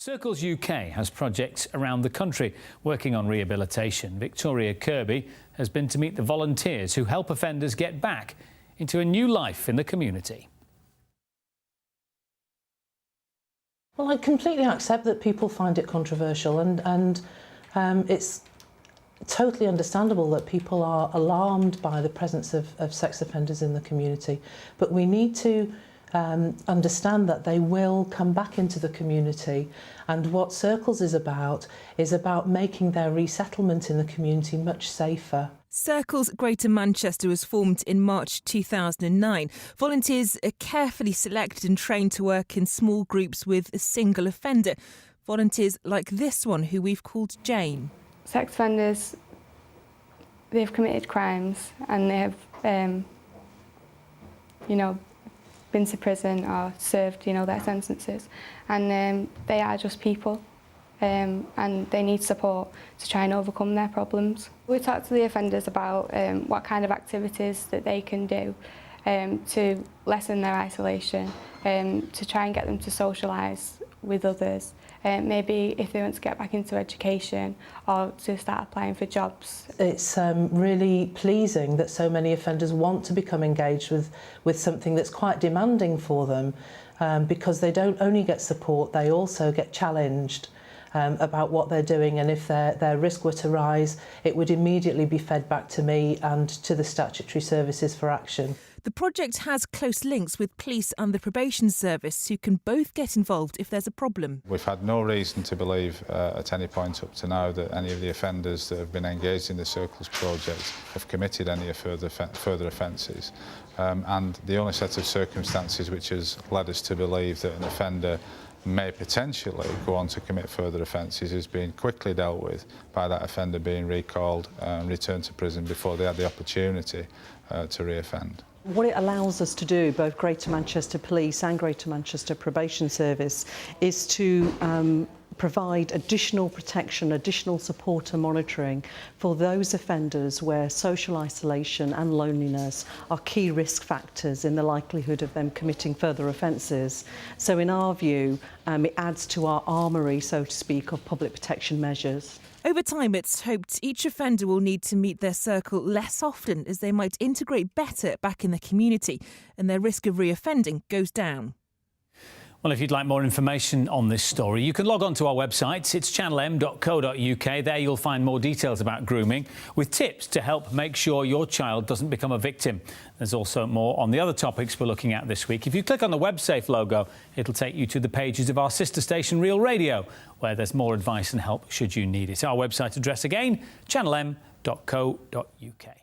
Circles UK has projects around the country working on rehabilitation. Victoria Kirby has been to meet the volunteers who help offenders get back into a new life in the community. Well, I completely accept that people find it controversial and it's totally understandable that people are alarmed by the presence of sex offenders in the community. But we need to understand that they will come back into the community, and what Circles is about making their resettlement in the community much safer. Circles Greater Manchester was formed in March 2009. Volunteers are carefully selected and trained to work in small groups with a single offender. Volunteers like this one, who we've called Jane. Sex offenders, they've committed crimes and they have, been to prison or served, their sentences. And they are just people. And they need support to try and overcome their problems. We talk to the offenders about what kind of activities that they can do to lessen their isolation, to try and get them to socialise with others, maybe if they want to get back into education or to start applying for jobs. It's really pleasing that so many offenders want to become engaged with something that's quite demanding for them, because they don't only get support, they also get challenged about what they're doing, and if their risk were to rise, it would immediately be fed back to me and to the statutory services for action. The project has close links with police and the probation service, who can both get involved if there's a problem. We've had no reason to believe at any point up to now that any of the offenders that have been engaged in the Circles project have committed any further offences. And the only set of circumstances which has led us to believe that an offender may potentially go on to commit further offences is being quickly dealt with by that offender being recalled and returned to prison before they had the opportunity to reoffend. What it allows us to do, both Greater Manchester Police and Greater Manchester Probation Service, is to provide additional protection, additional support and monitoring for those offenders where social isolation and loneliness are key risk factors in the likelihood of them committing further offences. So in our view, it adds to our armoury, so to speak, of public protection measures. Over time, it's hoped each offender will need to meet their circle less often, as they might integrate better back in the community and their risk of reoffending goes down. Well, if you'd like more information on this story, you can log on to our website. It's channelm.co.uk. There you'll find more details about grooming, with tips to help make sure your child doesn't become a victim. There's also more on the other topics we're looking at this week. If you click on the websafe logo, it'll take you to the pages of our sister station, Real Radio, where there's more advice and help should you need it. Our website address again, channelm.co.uk.